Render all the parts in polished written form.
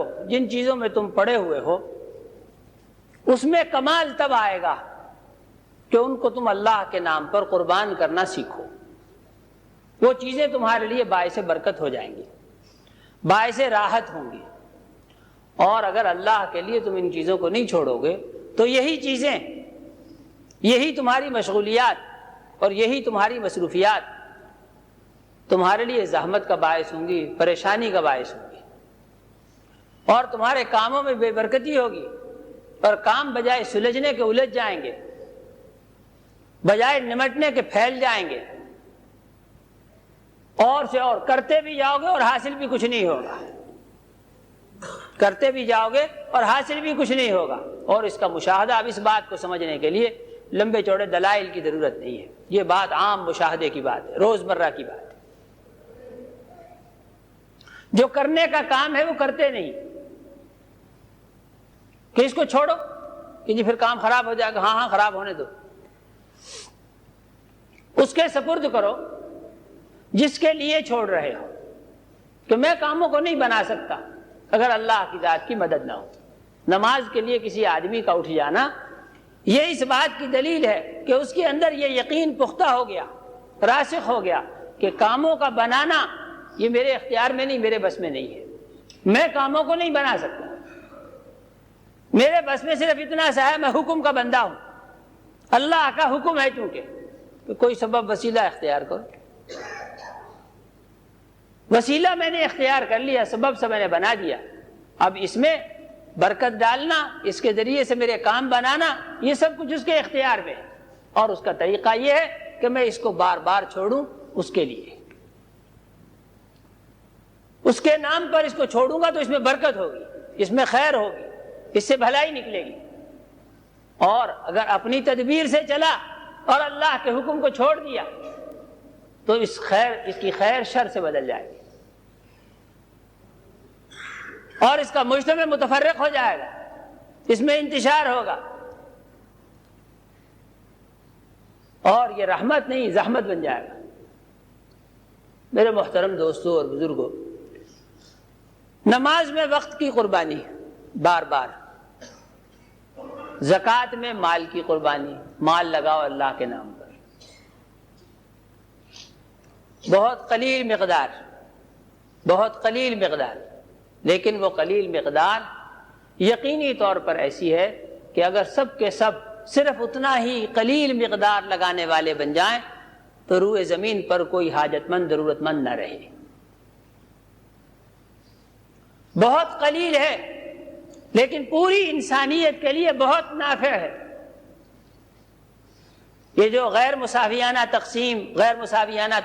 ہو، جن چیزوں میں تم پڑے ہوئے ہو، اس میں کمال تب آئے گا کہ ان کو تم اللہ کے نام پر قربان کرنا سیکھو۔ وہ چیزیں تمہارے لیے باعث برکت ہو جائیں گی، باعث راحت ہوں گی۔ اور اگر اللہ کے لیے تم ان چیزوں کو نہیں چھوڑو گے تو یہی چیزیں، یہی تمہاری مشغولیات اور یہی تمہاری مصروفیات تمہارے لیے زحمت کا باعث ہوں گی، پریشانی کا باعث ہوں گی، اور تمہارے کاموں میں بے برکتی ہوگی، اور کام بجائے سلجھنے کے الجھ جائیں گے، بجائے نمٹنے کے پھیل جائیں گے، اور سے اور کرتے بھی جاؤ گے اور حاصل بھی کچھ نہیں ہوگا، کرتے بھی جاؤ گے اور حاصل بھی کچھ نہیں ہوگا۔ اور اس کا مشاہدہ، اب اس بات کو سمجھنے کے لیے لمبے چوڑے دلائل کی ضرورت نہیں ہے، یہ بات عام مشاہدے کی بات ہے، روزمرہ کی بات ہے۔ جو کرنے کا کام ہے وہ کرتے نہیں، کہ اس کو چھوڑو کہ جی پھر کام خراب ہو جائے گا، ہاں خراب ہونے دو، اس کے سپرد کرو جس کے لیے چھوڑ رہے ہو۔ کہ میں کاموں کو نہیں بنا سکتا اگر اللہ کی ذات کی مدد نہ ہو۔ نماز کے لیے کسی آدمی کا اٹھ جانا یہ اس بات کی دلیل ہے کہ اس کے اندر یہ یقین پختہ ہو گیا، راسخ ہو گیا کہ کاموں کا بنانا یہ میرے اختیار میں نہیں، میرے بس میں نہیں ہے، میں کاموں کو نہیں بنا سکتا، میرے بس میں صرف اتنا سا ہے میں حکم کا بندہ ہوں، اللہ کا حکم ہے چونکہ کہ کوئی سبب وسیلہ اختیار کرو، وسیلہ میں نے اختیار کر لیا، سبب سے میں نے بنا دیا، اب اس میں برکت ڈالنا، اس کے ذریعے سے میرے کام بنانا، یہ سب کچھ اس کے اختیار میں ہے، اور اس کا طریقہ یہ ہے کہ میں اس کو بار بار چھوڑوں اس کے لیے، اس کے نام پر اس کو چھوڑوں گا تو اس میں برکت ہوگی، اس میں خیر ہوگی، اس سے بھلائی نکلے گی۔ اور اگر اپنی تدبیر سے چلا اور اللہ کے حکم کو چھوڑ دیا تو اس کی خیر شر سے بدل جائے گی، اور اس کا مجتمع متفرق ہو جائے گا، اس میں انتشار ہوگا، اور یہ رحمت نہیں زحمت بن جائے گا۔ میرے محترم دوستوں اور بزرگوں، نماز میں وقت کی قربانی بار بار، زکوٰۃ میں مال کی قربانی، مال لگاؤ اللہ کے نام پر، بہت قلیل مقدار، بہت قلیل مقدار، لیکن وہ قلیل مقدار یقینی طور پر ایسی ہے کہ اگر سب کے سب صرف اتنا ہی قلیل مقدار لگانے والے بن جائیں تو روئے زمین پر کوئی حاجت مند ضرورت مند نہ رہے۔ بہت قلیل ہے لیکن پوری انسانیت کے لیے بہت نافع ہے۔ یہ جو غیر مساویانہ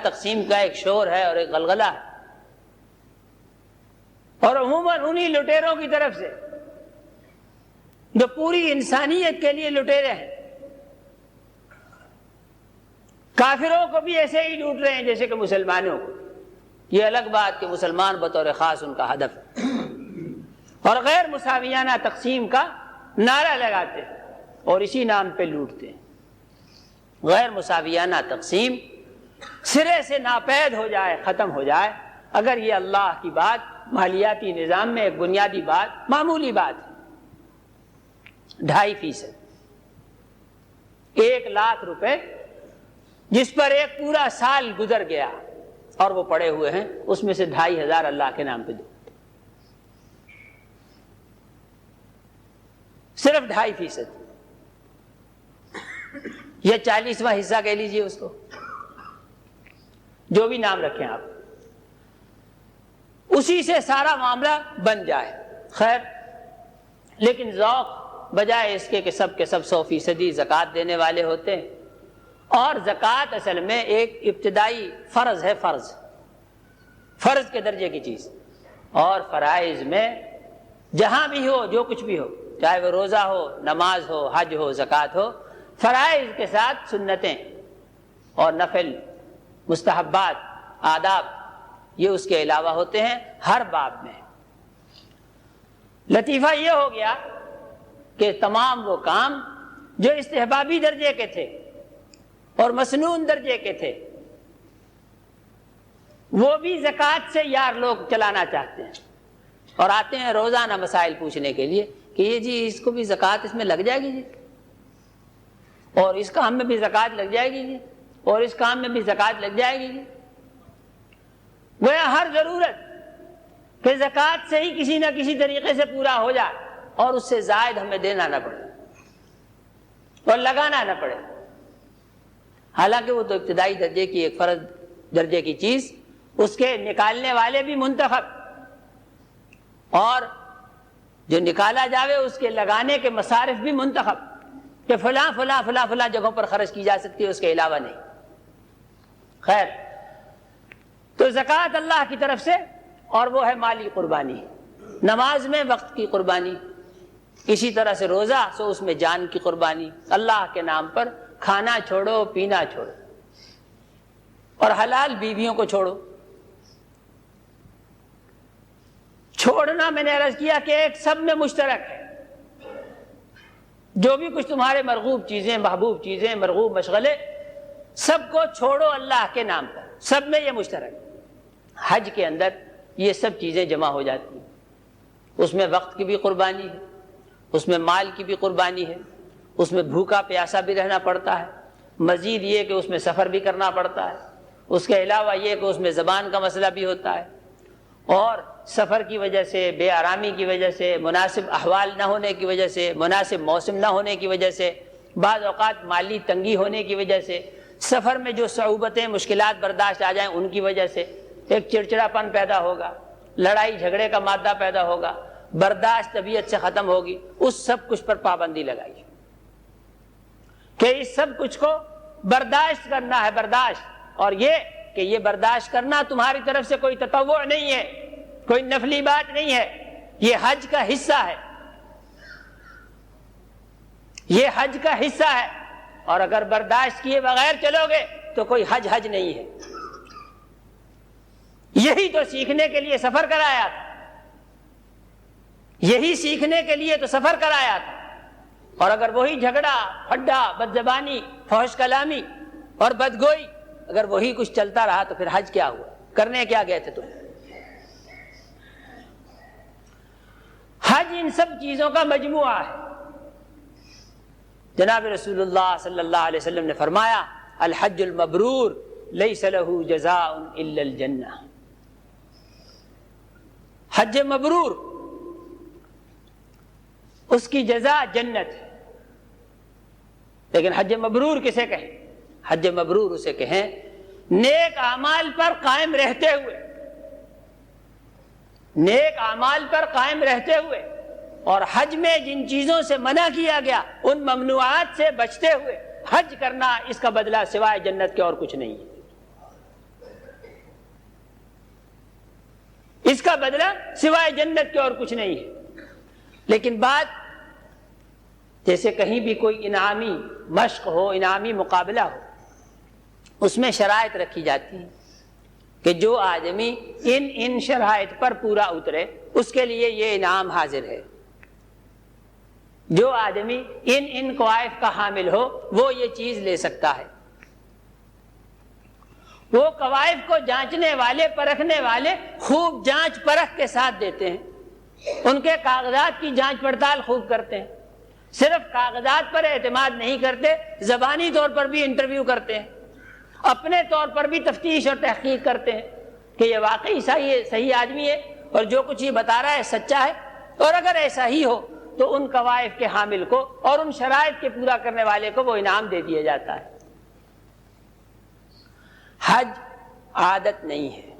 تقسیم کا ایک شور ہے اور ایک غلغلہ ہے، اور عموماً انہی لٹیروں کی طرف سے جو پوری انسانیت کے لیے لٹیرے ہیں، کافروں کو بھی ایسے ہی لوٹ رہے ہیں جیسے کہ مسلمانوں کو، یہ الگ بات کہ مسلمان بطور خاص ان کا ہدف ہے، اور غیر مساویانہ تقسیم کا نعرہ لگاتے ہیں اور اسی نام پہ لوٹتے ہیں۔ غیر مساویانہ تقسیم سرے سے ناپید ہو جائے، ختم ہو جائے، اگر یہ اللہ کی بات مالیاتی نظام میں ایک بنیادی بات، معمولی بات ہے، 2.5%، 1 لاکھ روپے جس پر ایک پورا سال گزر گیا اور وہ پڑے ہوئے ہیں، اس میں سے 2,500 اللہ کے نام پہ دو، صرف 2.5%، یا 40واں حصہ کہہ لیجئے اس کو، جو بھی نام رکھیں آپ، اسی سے سارا معاملہ بن جائے۔ خیر، لیکن ذوق بجائے اس کے کہ سب کے سب 100% زکوٰۃ دینے والے ہوتے ہیں، اور زکوٰۃ اصل میں ایک ابتدائی فرض ہے، فرض کے درجے کی چیز، اور فرائض میں جہاں بھی ہو، جو کچھ بھی ہو، چاہے وہ روزہ ہو، نماز ہو، حج ہو، زکوٰۃ ہو، فرائض کے ساتھ سنتیں اور نفل، مستحبات، آداب، یہ اس کے علاوہ ہوتے ہیں ہر باب میں۔ لطیفہ یہ ہو گیا کہ تمام وہ کام جو استحبابی درجے کے تھے اور مسنون درجے کے تھے، وہ بھی زکوٰۃ سے یار لوگ چلانا چاہتے ہیں، اور آتے ہیں روزانہ مسائل پوچھنے کے لیے کہ یہ جی اس کو بھی زکوٰۃ اس میں لگ جائے گی جی، اور اس کام میں بھی زکوٰۃ لگ جائے گی جی، اور اس کام میں بھی زکوٰۃ لگ جائے گی جی۔ گویا ہر ضرورت کہ زکوٰۃ سے ہی کسی نہ کسی طریقے سے پورا ہو جائے اور اس سے زائد ہمیں دینا نہ پڑے اور لگانا نہ پڑے، حالانکہ وہ تو ابتدائی درجے کی ایک فرض درجے کی چیز، اس کے نکالنے والے بھی منتخب، اور جو نکالا جاوے اس کے لگانے کے مصارف بھی منتخب کہ فلاں فلاں فلاں فلاں جگہوں پر خرچ کی جا سکتی ہے، اس کے علاوہ نہیں۔ خیر، تو زکوٰۃ اللہ کی طرف سے، اور وہ ہے مالی قربانی، نماز میں وقت کی قربانی، اسی طرح سے روزہ سو اس میں جان کی قربانی، اللہ کے نام پر کھانا چھوڑو پینا چھوڑو، اور حلال بیویوں کو چھوڑو۔ چھوڑنا میں نے عرض کیا کہ ایک سب میں مشترک ہے، جو بھی کچھ تمہارے مرغوب چیزیں، محبوب چیزیں، مرغوب مشغلے، سب کو چھوڑو اللہ کے نام پر، سب میں یہ مشترک۔ حج کے اندر یہ سب چیزیں جمع ہو جاتی ہیں، اس میں وقت کی بھی قربانی ہے، اس میں مال کی بھی قربانی ہے، اس میں بھوکا پیاسا بھی رہنا پڑتا ہے، مزید یہ کہ اس میں سفر بھی کرنا پڑتا ہے، اس کے علاوہ یہ کہ اس میں زبان کا مسئلہ بھی ہوتا ہے، اور سفر کی وجہ سے، بے آرامی کی وجہ سے، مناسب احوال نہ ہونے کی وجہ سے، مناسب موسم نہ ہونے کی وجہ سے، بعض اوقات مالی تنگی ہونے کی وجہ سے، سفر میں جو صعوبتیں مشکلات برداشت آ جائیں ان کی وجہ سے ایک چڑچڑاپن پیدا ہوگا، لڑائی جھگڑے کا مادہ پیدا ہوگا، برداشت طبیعت سے ختم ہوگی، اس سب کچھ پر پابندی لگائی کہ اس سب کچھ کو برداشت کرنا ہے، برداشت، اور یہ کہ یہ برداشت کرنا تمہاری طرف سے کوئی تطوع نہیں ہے، کوئی نفلی بات نہیں ہے، یہ حج کا حصہ ہے، یہ حج کا حصہ ہے، اور اگر برداشت کیے بغیر چلو گے تو کوئی حج نہیں ہے۔ یہی تو سیکھنے کے لیے سفر کرایا تھا، یہی سیکھنے کے لیے تو سفر کرایا تھا، اور اگر وہی جھگڑا پھڈا، بدزبانی، فحش کلامی اور بدگوئی اگر وہی کچھ چلتا رہا تو پھر حج کیا ہوا؟ کرنے کیا گئے تھے تم؟ حج ان سب چیزوں کا مجموعہ ہے۔ جناب رسول اللہ صلی اللہ علیہ وسلم نے فرمایا الحج المبرور لیس له جزاء الا الجنہ، حج مبرور اس کی جزا جنت ہے۔ لیکن حج مبرور کسے کہیں؟ حج مبرور اسے کہیں نیک اعمال پر قائم رہتے ہوئے، نیک اعمال پر قائم رہتے ہوئے، اور حج میں جن چیزوں سے منع کیا گیا ان ممنوعات سے بچتے ہوئے حج کرنا، اس کا بدلہ سوائے جنت کے اور کچھ نہیں ہے، اس کا بدلہ سوائے جنت کے اور کچھ نہیں ہے۔ لیکن بات جیسے کہیں بھی کوئی انعامی مشق ہو، انعامی مقابلہ ہو، اس میں شرائط رکھی جاتی ہیں کہ جو آدمی ان شرائط پر پورا اترے اس کے لیے یہ انعام حاضر ہے، جو آدمی ان قوائف کا حامل ہو وہ یہ چیز لے سکتا ہے۔ وہ قوائف کو جانچنے والے، پرکھنے والے خوب جانچ پرکھ کے ساتھ دیتے ہیں، ان کے کاغذات کی جانچ پڑتال خوب کرتے ہیں، صرف کاغذات پر اعتماد نہیں کرتے، زبانی طور پر بھی انٹرویو کرتے ہیں، اپنے طور پر بھی تفتیش اور تحقیق کرتے ہیں کہ یہ واقعی صحیح آدمی ہے اور جو کچھ یہ بتا رہا ہے سچا ہے، اور اگر ایسا ہی ہو تو ان قوائف کے حامل کو اور ان شرائط کے پورا کرنے والے کو وہ انعام دے دیا جاتا ہے۔ حج عادت نہیں ہے،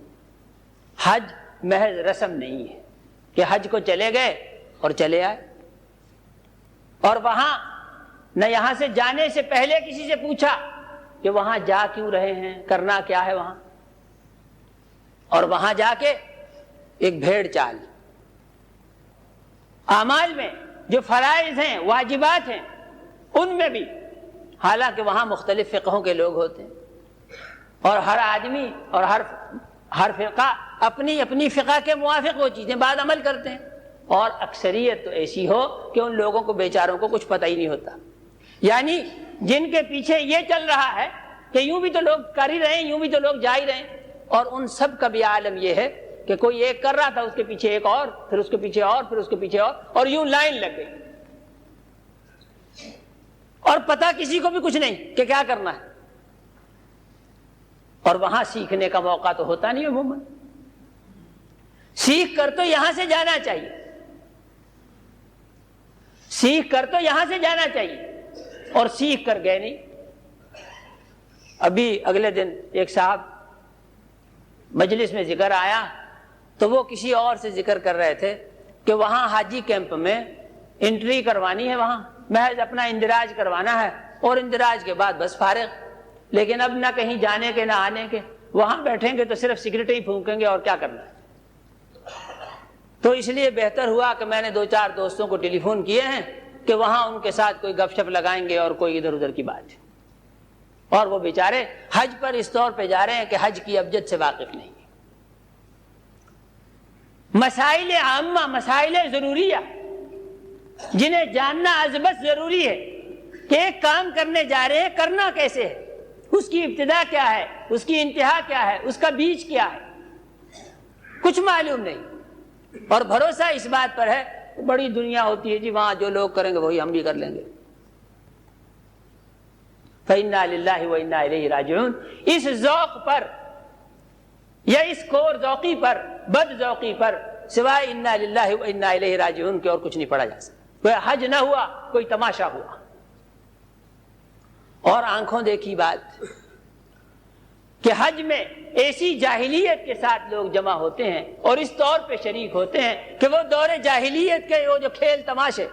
حج محض رسم نہیں ہے کہ حج کو چلے گئے اور چلے آئے، اور وہاں نہ یہاں سے جانے سے پہلے کسی سے پوچھا کہ وہاں جا کیوں رہے ہیں، کرنا کیا ہے وہاں، اور وہاں جا کے ایک بھیڑ چال۔ اعمال میں جو فرائض ہیں، واجبات ہیں، ان میں بھی حالانکہ وہاں مختلف فقہوں کے لوگ ہوتے ہیں، اور ہر آدمی اور ہر فرقہ اپنی اپنی فقہ کے موافق وہ چیزیں بعد عمل کرتے ہیں، اور اکثریت تو ایسی ہو کہ ان لوگوں کو بیچاروں کو کچھ پتہ ہی نہیں ہوتا، یعنی جن کے پیچھے یہ چل رہا ہے کہ یوں بھی تو لوگ کر ہی رہے ہیں، یوں بھی تو لوگ جا ہی رہے ہیں، اور ان سب کا بھی عالم یہ ہے کہ کوئی ایک کر رہا تھا، اس کے پیچھے ایک اور، پھر اس کے پیچھے اور، پھر اس کے پیچھے اور یوں لائن لگ گئی، اور پتہ کسی کو بھی کچھ نہیں کہ کیا کرنا ہے۔ اور وہاں سیکھنے کا موقع تو ہوتا نہیں عموماً، سیکھ کر تو یہاں سے جانا چاہیے، سیکھ کر تو یہاں سے جانا چاہیے، اور سیکھ کر گئے نہیں۔ ابھی اگلے دن ایک صاحب مجلس میں ذکر آیا تو وہ کسی اور سے ذکر کر رہے تھے کہ وہاں حاجی کیمپ میں انٹری کروانی ہے، وہاں محض اپنا اندراج کروانا ہے، اور اندراج کے بعد بس فارغ، لیکن اب نہ کہیں جانے کے نہ آنے کے، وہاں بیٹھیں گے تو صرف سگریٹ ہی پھونکیں گے اور کیا کرنا ہے۔ تو اس لیے بہتر ہوا کہ میں نے 2-4 دوستوں کو ٹیلی فون کیے ہیں کہ وہاں ان کے ساتھ کوئی گپ شپ لگائیں گے اور کوئی ادھر ادھر کی بات، اور وہ بیچارے حج پر اس طور پہ جا رہے ہیں کہ حج کی ابجد سے واقف نہیں۔ مسائل عامہ، مسائل ضروریہ جنہیں جاننا ازبس ضروری ہے کہ ایک کام کرنے جا رہے ہیں، کرنا کیسے ہے، اس کی ابتدا کیا ہے، اس کی انتہا کیا ہے، اس کا بیچ کیا ہے، کچھ معلوم نہیں، اور بھروسہ اس بات پر ہے بڑی دنیا ہوتی ہے جی، وہاں جو لوگ کریں گے وہی ہم بھی کر لیں گے۔ فَإِنَّا لِلَّهِ وَإِنَّا إِلَيْهِ رَاجِعُونَ، اس ذوق پر یا اس کور ذوقی پر، بد ذوقی پر سوائے اِنَّا لِلَّهِ وَإِنَّا إِلَيْهِ رَاجِعُونَ کے اور کچھ نہیں پڑھا جا سکتا۔ کوئی حج نہ ہوا، کوئی تماشا ہوا۔ اور آنکھوں دیکھی بات کہ حج میں ایسی جاہلیت کے ساتھ لوگ جمع ہوتے ہیں اور اس طور پہ شریک ہوتے ہیں کہ وہ دور جاہلیت کے وہ جو کھیل تماشے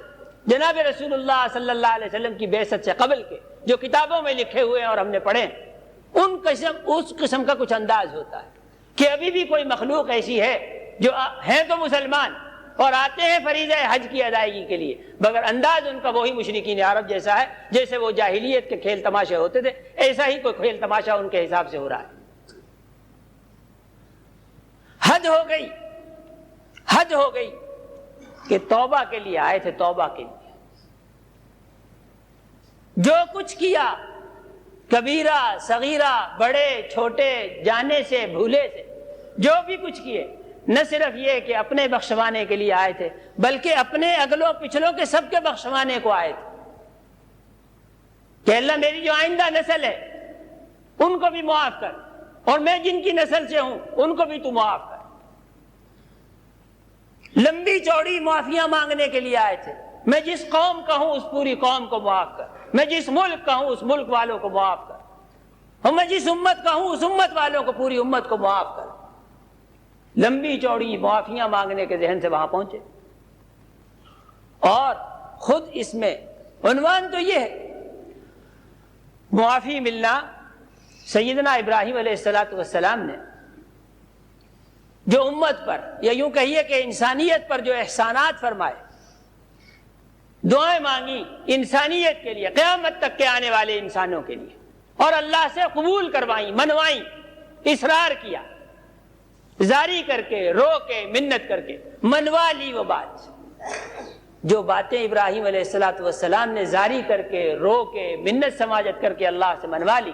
جناب رسول اللہ صلی اللہ علیہ وسلم کی بعثت سے قبل کے جو کتابوں میں لکھے ہوئے ہیں اور ہم نے پڑھے، اس قسم کا کچھ انداز ہوتا ہے کہ ابھی بھی کوئی مخلوق ایسی ہے جو ہیں تو مسلمان اور آتے ہیں فریضہ حج کی ادائیگی کے لیے، مگر انداز ان کا وہی مشرکین عرب جیسا ہے جیسے وہ جاہلیت کے کھیل تماشے ہوتے تھے، ایسا ہی کوئی کھیل تماشا ان کے حساب سے ہو رہا ہے۔ حد ہو گئی، حد ہو گئی کہ توبہ کے لیے آئے تھے، توبہ کے لیے جو کچھ کیا، کبیرہ صغیرہ، بڑے چھوٹے، جانے سے بھولے سے جو بھی کچھ کیے، نہ صرف یہ کہ اپنے بخشوانے کے لیے آئے تھے بلکہ اپنے اگلوں پچھلوں کے سب کے بخشوانے کو آئے تھے کہ اللہ میری جو آئندہ نسل ہے ان کو بھی معاف کر، اور میں جن کی نسل سے ہوں ان کو بھی تو معاف کر۔ لمبی چوڑی معافیاں مانگنے کے لیے آئے تھے، میں جس قوم کا ہوں اس پوری قوم کو معاف کر، میں جس ملک کا ہوں اس ملک والوں کو معاف کر، اور میں جس امت کا ہوں اس امت والوں کو، پوری امت کو معاف کر۔ لمبی چوڑی معافیاں مانگنے کے ذہن سے وہاں پہنچے، اور خود اس میں عنوان تو یہ ہے معافی ملنا۔ سیدنا ابراہیم علیہ السلام نے جو امت پر یا یوں کہیے کہ انسانیت پر جو احسانات فرمائے، دعائیں مانگی انسانیت کے لیے، قیامت تک کے آنے والے انسانوں کے لیے، اور اللہ سے قبول کروائیں، منوائیں، اصرار کیا، زاری کر کے، رو کے، منت کر کے منوا لی وہ بات۔ جو باتیں ابراہیم علیہ السلام نے زاری کر کے، رو کے، منت سماجت کر کے اللہ سے منوا لی،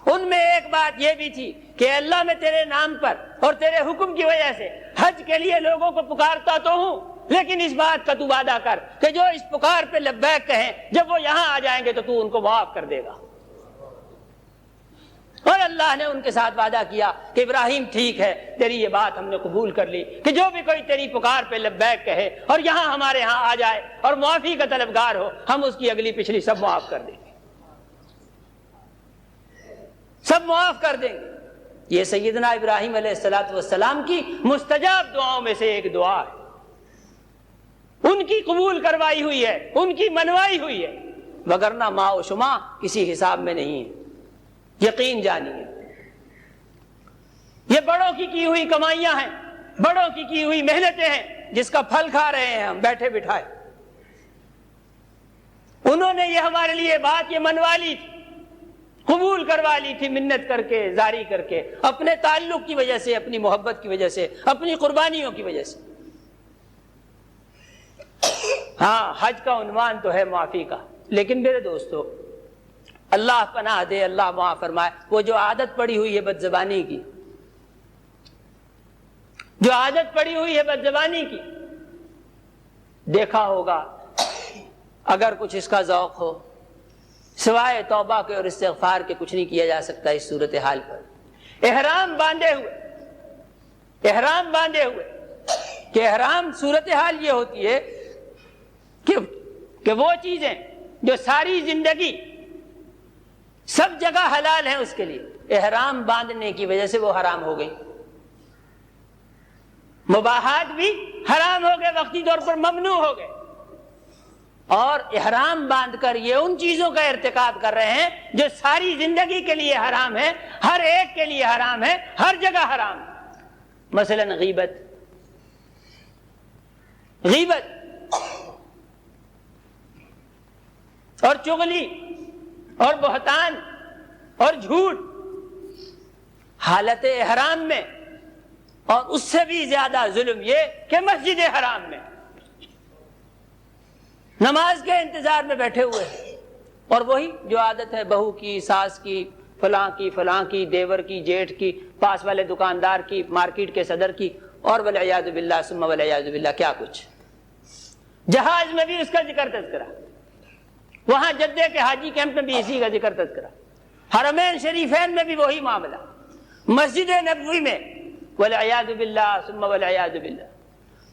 ان میں ایک بات یہ بھی تھی کہ اللہ میں تیرے نام پر اور تیرے حکم کی وجہ سے حج کے لیے لوگوں کو پکارتا تو ہوں، لیکن اس بات کا تو وعدہ کر کہ جو اس پکار پہ لبیک کہیں جب وہ یہاں آ جائیں گے تو تو ان کو معاف کر دے گا۔ اور اللہ نے ان کے ساتھ وعدہ کیا کہ ابراہیم ٹھیک ہے، تیری یہ بات ہم نے قبول کر لی کہ جو بھی کوئی تیری پکار پہ لبیک کہے اور یہاں ہمارے ہاں آ جائے اور معافی کا طلبگار ہو، ہم اس کی اگلی پچھلی سب معاف کر دیں گے، سب معاف کر دیں گے۔ یہ سیدنا ابراہیم علیہ السلام کی مستجاب دعاؤں میں سے ایک دعا ہے، ان کی قبول کروائی ہوئی ہے، ان کی منوائی ہوئی ہے، وگرنہ ماں و شما کسی حساب میں نہیں ہے، یقین جانیے۔ یہ بڑوں کی ہوئی کمائیاں ہیں، بڑوں کی ہوئی محنتیں ہیں جس کا پھل کھا رہے ہیں ہم بیٹھے بٹھائے۔ انہوں نے یہ ہمارے لیے بات یہ منوا لی تھی، قبول کروا لی تھی، منت کر کے، زاری کر کے، اپنے تعلق کی وجہ سے، اپنی محبت کی وجہ سے، اپنی قربانیوں کی وجہ سے۔ ہاں حج کا عنوان تو ہے معافی کا، لیکن میرے دوستو اللہ پناہ دے، اللہ معاف فرمائے، وہ جو عادت پڑی ہوئی ہے بد زبانی کی، جو عادت پڑی ہوئی ہے بدزبانی کی، دیکھا ہوگا اگر کچھ اس کا ذوق ہو سوائے توبہ کے اور استغفار کے کچھ نہیں کیا جا سکتا اس صورتحال پر۔ احرام باندھے ہوئے کہ احرام صورتحال یہ ہوتی ہے کہ وہ چیزیں جو ساری زندگی سب جگہ حلال ہیں اس کے لیے احرام باندھنے کی وجہ سے وہ حرام ہو گئی۔ مباحات بھی حرام ہو گئے، وقتی طور پر ممنوع ہو گئے، اور احرام باندھ کر یہ ان چیزوں کا ارتکاب کر رہے ہیں جو ساری زندگی کے لیے حرام ہے، ہر ایک کے لیے حرام ہے، ہر جگہ حرام ہے۔ مثلا غیبت اور چغلی اور بہتان اور جھوٹ حالت احرام میں، اور اس سے بھی زیادہ ظلم یہ کہ مسجد حرام میں نماز کے انتظار میں بیٹھے ہوئے ہیں، اور وہی جو عادت ہے بہو کی، ساس کی، فلاں کی، دیور کی، جیٹھ کی، پاس والے دکاندار کی، مارکیٹ کے صدر کی، اور والعیاذ باللہ ثم والعیاذ باللہ کیا کچھ۔ جہاز میں بھی اس کا ذکر تذکرہ، وہاں جدے کے حاجی کیمپ میں بھی اسی کا ذکر تذکرہ، حرمین شریفین میں بھی وہی معاملہ، مسجد نبوی میں والعیاذ باللہ ثم والعیاذ باللہ،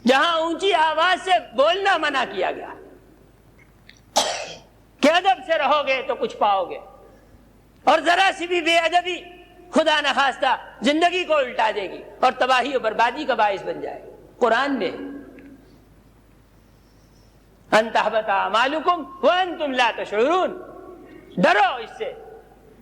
جہاں اونچی آواز سے بولنا منع کیا گیا کہ ادب سے رہو گے تو کچھ پاؤ گے، اور ذرا سی بھی بے ادبی خدا نخواستہ زندگی کو الٹا دے گی اور تباہی و بربادی کا باعث بن جائے گی۔ قرآن میں ان تحبط اعمالکم وانتم لا تشعرون، ڈرو اس سے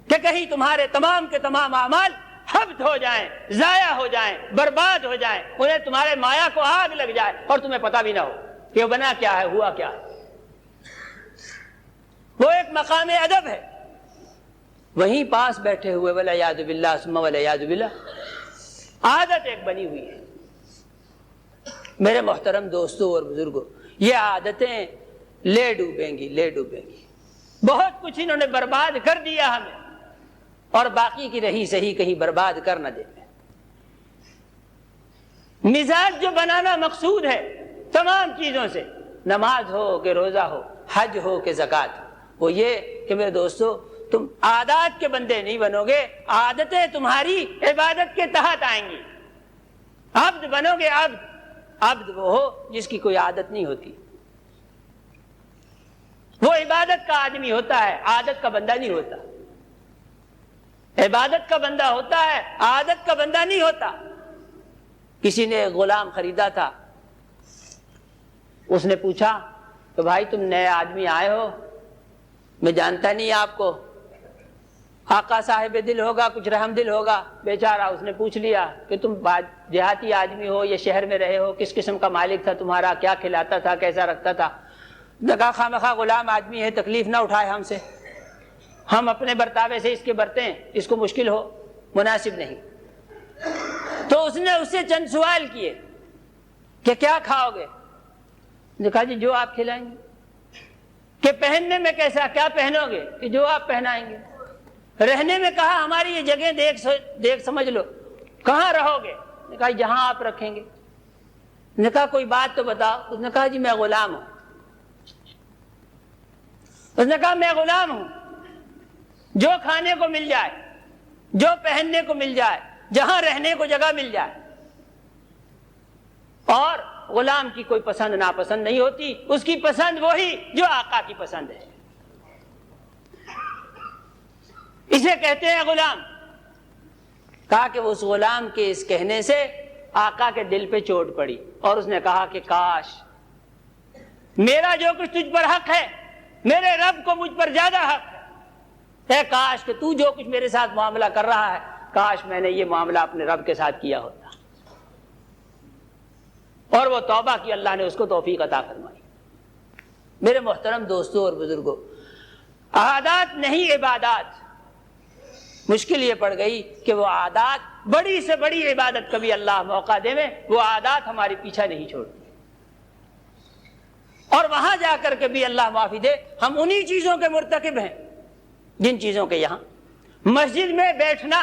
کہ کہیں تمہارے تمام کے تمام اعمال حبط ہو جائیں، ضائع ہو جائیں، برباد ہو جائیں، انہیں تمہارے مایا کو آگ لگ جائے اور تمہیں پتہ بھی نہ ہو کہ وہ بنا کیا ہے، ہوا کیا ہے۔ وہ ایک مقام ادب ہے، وہیں پاس بیٹھے ہوئے والعیاذ باللہ ثم والعیاذ باللہ عادت ایک بنی ہوئی ہے۔ میرے محترم دوستوں اور بزرگوں، یہ عادتیں لے ڈوبیں گی، بہت کچھ انہوں نے برباد کر دیا ہمیں، اور باقی کی رہی صحیح کہیں برباد کر نہ دیں۔ مزاج جو بنانا مقصود ہے تمام چیزوں سے، نماز ہو کہ روزہ ہو، حج ہو کہ زکوٰۃ ہو، وہ یہ کہ میرے دوستو تم عادات کے بندے نہیں بنو گے، عادتیں تمہاری عبادت کے تحت آئیں گی، عبد بنو گے۔ عبد وہ ہو جس کی کوئی عادت نہیں ہوتی، وہ عبادت کا آدمی ہوتا ہے، عادت کا بندہ نہیں ہوتا، عبادت کا بندہ ہوتا ہے، عادت کا بندہ نہیں ہوتا۔ کسی نے ایک غلام خریدا تھا، اس نے پوچھا کہ بھائی تم نئے آدمی آئے ہو، میں جانتا نہیں آپ کو، آقا صاحب دل ہوگا، کچھ رحم دل ہوگا، بیچارہ اس نے پوچھ لیا کہ تم دیہاتی آدمی ہو یا شہر میں رہے ہو، کس قسم کا مالک تھا تمہارا، کیا کھلاتا تھا، کیسا رکھتا تھا۔ کہا خواہ غلام آدمی ہے، تکلیف نہ اٹھائے ہم سے، ہم اپنے برتاوے سے اس کے برتے ہیں، اس کو مشکل ہو، مناسب نہیں۔ تو اس نے اس سے چند سوال کیے کہ کیا کھاؤ گے؟ نے کہا جی جو آپ کھلائیں گے۔ کہ پہننے میں کیسا، کیا پہنو گے؟ کہ جو آپ پہنائیں گے۔ رہنے میں کہا ہماری یہ جگہ دیکھ سمجھ لو، کہاں رہو گے؟ نے کہا جہاں آپ رکھیں گے۔ نے کہا کوئی بات تو بتاؤ۔ اس نے کہا جی میں غلام ہوں۔ اس نے کہا میں غلام ہوں، جو کھانے کو مل جائے، جو پہننے کو مل جائے، جہاں رہنے کو جگہ مل جائے، اور غلام کی کوئی پسند ناپسند نہیں ہوتی، اس کی پسند وہی جو آقا کی پسند ہے، اسے کہتے ہیں غلام۔ کہا کہ اس غلام کے اس کہنے سے آقا کے دل پہ چوٹ پڑی، اور اس نے کہا کہ کاش میرا جو کچھ تجھ پر حق ہے میرے رب کو مجھ پر زیادہ حق ہے، اے کاش کہ تو جو کچھ میرے ساتھ معاملہ کر رہا ہے، کاش میں نے یہ معاملہ اپنے رب کے ساتھ کیا ہوتا۔ اور وہ توبہ کی، اللہ نے اس کو توفیق عطا فرمائی۔ میرے محترم دوستوں اور بزرگوں، عادات نہیں عبادات۔ مشکل یہ پڑ گئی کہ وہ عادات، بڑی سے بڑی عبادت کبھی اللہ موقع دے میں وہ عادات ہماری پیچھا نہیں چھوڑتی، اور وہاں جا کر کے بھی اللہ معافی دے ہم انہی چیزوں کے مرتکب ہیں جن چیزوں کے یہاں مسجد میں بیٹھنا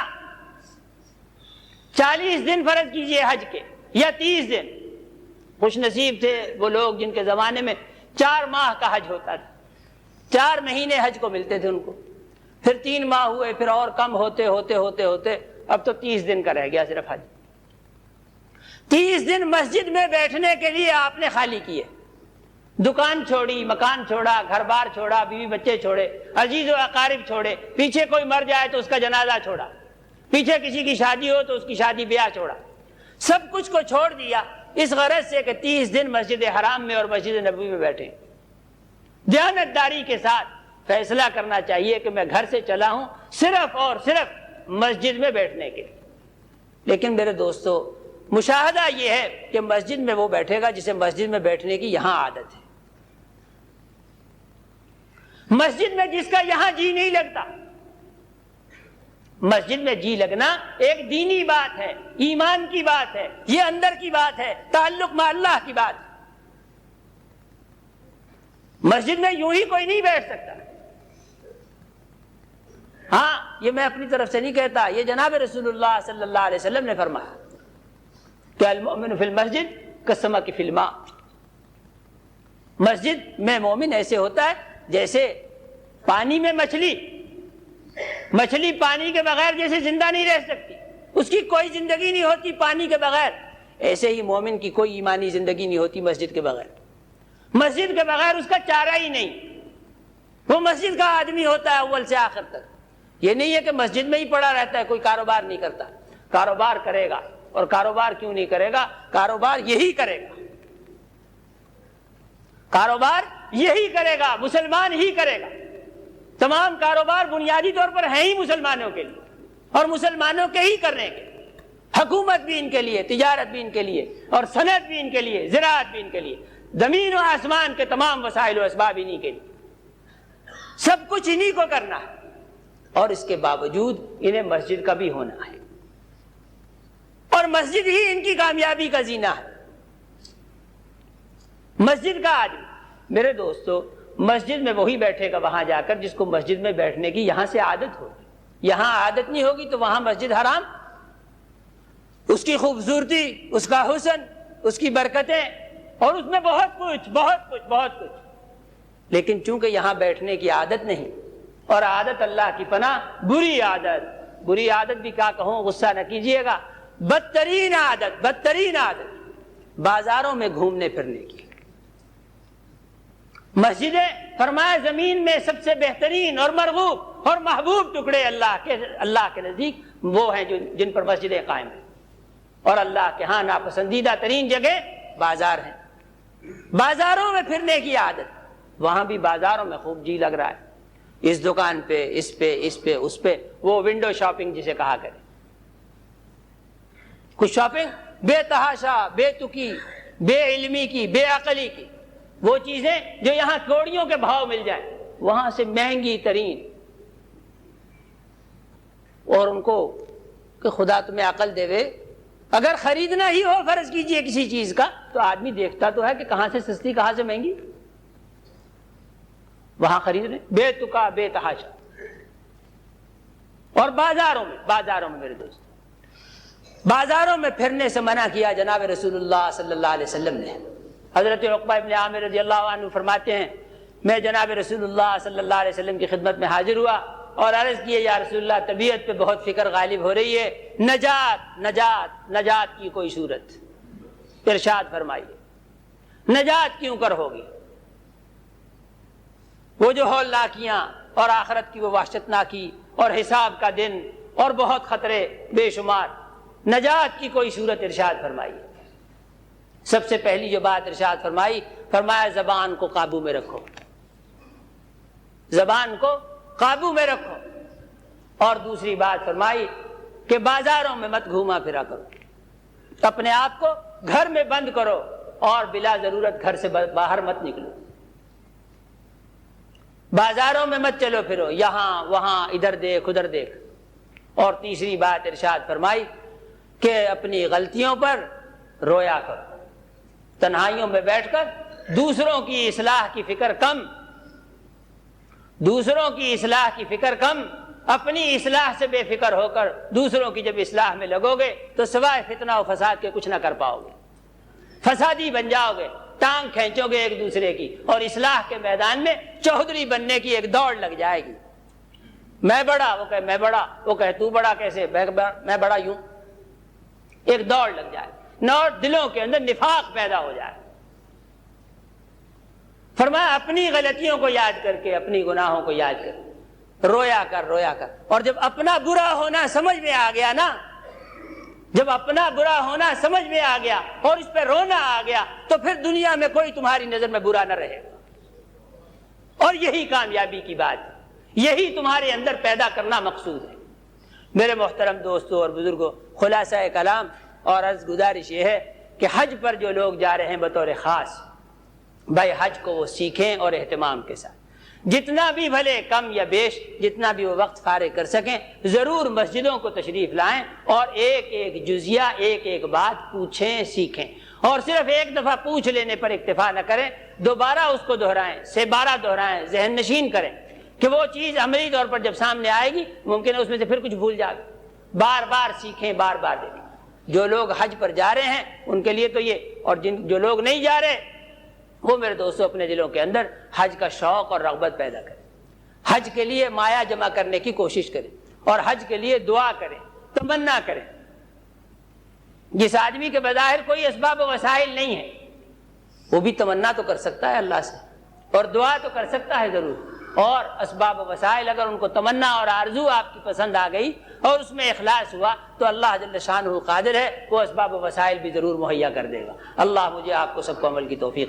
40 دن فرض کیجئے حج کے، یا 30 دن. خوش نصیب تھے وہ لوگ جن کے زمانے میں 4 ماہ کا حج ہوتا تھا. 4 مہینے حج کو ملتے تھے ان کو. پھر 3 ماہ ہوئے, پھر اور کم ہوتے ہوتے ہوتے ہوتے اب تو 30 دن کا رہ گیا صرف حج. 30 دن مسجد میں بیٹھنے کے لیے آپ نے خالی کیے. دکان چھوڑی, مکان چھوڑا, گھر بار چھوڑا, بیوی بچے چھوڑے, عزیز و اقارب چھوڑے, پیچھے کوئی مر جائے تو اس کا جنازہ چھوڑا, پیچھے کسی کی شادی ہو تو اس کی شادی بیاہ چھوڑا, سب کچھ کو چھوڑ دیا اس غرض سے کہ 30 دن مسجد حرام میں اور مسجد نبوی میں بیٹھے. دیانتداری کے ساتھ فیصلہ کرنا چاہیے کہ میں گھر سے چلا ہوں صرف اور صرف مسجد میں بیٹھنے کے. لیکن میرے دوستو, مشاہدہ یہ ہے کہ مسجد میں وہ بیٹھے گا جسے مسجد میں بیٹھنے کی یہاں عادت ہے. مسجد میں جس کا یہاں جی نہیں لگتا. مسجد میں جی لگنا ایک دینی بات ہے, ایمان کی بات ہے, یہ اندر کی بات ہے, تعلق مع اللہ کی بات ہے. مسجد میں یوں ہی کوئی نہیں بیٹھ سکتا. ہاں, یہ میں اپنی طرف سے نہیں کہتا, یہ جناب رسول اللہ صلی اللہ علیہ وسلم نے فرمایا کہ المؤمن فی المسجد کالسمک فی الماء. مسجد میں مومن ایسے ہوتا ہے جیسے پانی میں مچھلی. مچھلی پانی کے بغیر جیسے زندہ نہیں رہ سکتی, اس کی کوئی زندگی نہیں ہوتی پانی کے بغیر, ایسے ہی مومن کی کوئی ایمانی زندگی نہیں ہوتی مسجد کے بغیر. مسجد کے بغیر اس کا چارہ ہی نہیں. وہ مسجد کا آدمی ہوتا ہے اول سے آخر تک. یہ نہیں ہے کہ مسجد میں ہی پڑا رہتا ہے, کوئی کاروبار نہیں کرتا. کاروبار کرے گا, اور کاروبار کیوں نہیں کرے گا؟ کاروبار یہی کرے گا, کاروبار یہی کرے گا, مسلمان ہی کرے گا. تمام کاروبار بنیادی طور پر ہیں ہی مسلمانوں کے لیے اور مسلمانوں کے ہی کرنے کے. حکومت بھی ان کے لیے, تجارت بھی ان کے لیے, اور صنعت بھی ان کے لیے, زراعت بھی ان کے لیے, زمین و آسمان کے تمام وسائل و اسباب انہی کے لیے. سب کچھ انہی کو کرنا ہے, اور اس کے باوجود انہیں مسجد کا بھی ہونا ہے, اور مسجد ہی ان کی کامیابی کا زینہ ہے. مسجد کا آدمی, میرے دوستو, مسجد میں وہی بیٹھے گا وہاں جا کر جس کو مسجد میں بیٹھنے کی یہاں سے عادت ہوگی. یہاں عادت نہیں ہوگی تو وہاں مسجد حرام, اس کی خوبصورتی, اس کا حسن, اس کی برکتیں, اور اس میں بہت کچھ بہت کچھ بہت کچھ. لیکن چونکہ یہاں بیٹھنے کی عادت نہیں, اور عادت اللہ کی پناہ بری عادت. بری عادت بھی کیا کہوں, غصہ نہ کیجئے گا, بدترین عادت, بدترین عادت بازاروں میں گھومنے پھرنے کی. مسجدیں فرمایا زمین میں سب سے بہترین اور مرغوب اور محبوب ٹکڑے اللہ کے نزدیک وہ ہیں جن پر مسجدیں قائم ہیں, اور اللہ کے ہاں ناپسندیدہ ترین جگہ بازار ہیں. بازاروں میں پھرنے کی عادت, وہاں بھی بازاروں میں خوب جی لگ رہا ہے, اس دکان پہ, اس پہ, اس پہ, اس پہ, وہ ونڈو شاپنگ جسے کہا کرے. کچھ شاپنگ بے تحاشا, بے تکی, بے علمی کی, بے عقلی کی. وہ چیزیں جو یہاں کوڑیوں کے بھاؤ مل جائیں, وہاں سے مہنگی ترین. اور ان کو کہ خدا تمہیں عقل دے وے, اگر خریدنا ہی ہو فرض کیجئے کسی چیز کا, تو آدمی دیکھتا تو ہے کہ کہاں سے سستی کہاں سے مہنگی, وہاں خرید لیں بے تکا بے تحاشا. اور بازاروں میں میرے دوست, بازاروں میں پھرنے سے منع کیا جناب رسول اللہ صلی اللہ علیہ وسلم نے. حضرت عقبہ ابن عامر رضی اللہ عنہ فرماتے ہیں, میں جناب رسول اللہ صلی اللہ علیہ وسلم کی خدمت میں حاضر ہوا اور عرض کیے, یا رسول اللہ طبیعت پہ بہت فکر غالب ہو رہی ہے, نجات کی کوئی صورت ارشاد فرمائیے, نجات کیوں کر ہوگی. وہ جو ہولناکیاں اور آخرت کی وہ وحشتناکی اور حساب کا دن اور بہت خطرے بے شمار, نجات کی کوئی صورت ارشاد فرمائیے. سب سے پہلی جو بات ارشاد فرمائی, فرمایا زبان کو قابو میں رکھو, زبان کو قابو میں رکھو. اور دوسری بات فرمائی کہ بازاروں میں مت گھوما پھرا کرو, اپنے آپ کو گھر میں بند کرو, اور بلا ضرورت گھر سے باہر مت نکلو. بازاروں میں مت چلو پھرو, یہاں وہاں, ادھر دیکھ ادھر دیکھ. اور تیسری بات ارشاد فرمائی کہ اپنی غلطیوں پر رویا کرو, تنہائیوں میں بیٹھ کر دوسروں کی اصلاح کی فکر کم, دوسروں کی اصلاح کی فکر کم, اپنی اصلاح سے بے فکر ہو کر دوسروں کی جب اصلاح میں لگو گے تو سوائے فتنہ و فساد کے کچھ نہ کر پاؤ گے، فسادی بن جاؤ گے، ٹانگ کھینچو گے ایک دوسرے کی، اور اصلاح کے میدان میں چودھری بننے کی ایک دوڑ لگ جائے گی۔ میں بڑا، وہ کہے میں بڑا، وہ کہے تو بڑا کیسے، میں بڑا یوں، ایک دوڑ لگ جائے، اور دلوں کے اندر نفاق پیدا ہو جائے۔ فرمایا اپنی غلطیوں کو یاد کر کے، اپنی گناہوں کو یاد کر کے رویا کر، رویا کر، اور جب اپنا برا ہونا سمجھ میں آ گیا نا، جب اپنا برا ہونا سمجھ میں آ گیا اور اس پہ رونا آ گیا تو پھر دنیا میں کوئی تمہاری نظر میں برا نہ رہے گا، اور یہی کامیابی کی بات ہے، یہی تمہارے اندر پیدا کرنا مقصود ہے۔ میرے محترم دوستوں اور بزرگوں، خلاصہ کلام اور عرض گزارش یہ ہے کہ حج پر جو لوگ جا رہے ہیں بطور خاص، بھائی حج کو وہ سیکھیں اور اہتمام کے ساتھ، جتنا بھی بھلے کم یا بیش، جتنا بھی وہ وقت فارغ کر سکیں، ضرور مسجدوں کو تشریف لائیں اور ایک ایک جزیہ، ایک ایک بات پوچھیں، سیکھیں، اور صرف ایک دفعہ پوچھ لینے پر اکتفا نہ کریں، دوبارہ اس کو دہرائیں، سے بارہ دہرائیں، ذہن نشین کریں کہ وہ چیز عملی طور پر جب سامنے آئے گی ممکن ہے اس میں سے پھر کچھ بھول جائے، بار بار سیکھیں، بار بار دیکھیں۔ جو لوگ حج پر جا رہے ہیں ان کے لیے تو یہ، اور جو لوگ نہیں جا رہے وہ میرے دوستوں اپنے دلوں کے اندر حج کا شوق اور رغبت پیدا کریں، حج کے لیے مایا جمع کرنے کی کوشش کریں، اور حج کے لیے دعا کریں، تمنا کریں۔ جس آدمی کے بظاہر کوئی اسباب و وسائل نہیں ہے وہ بھی تمنا تو کر سکتا ہے اللہ سے، اور دعا تو کر سکتا ہے ضرور، اور اسباب و وسائل اگر ان کو تمنا اور آرزو آپ کی پسند آ گئی اور اس میں اخلاص ہوا تو اللہ جل شانہ قادر ہے، وہ اسباب و وسائل بھی ضرور مہیا کر دے گا۔ اللہ مجھے آپ کو سب کو عمل کی توفیق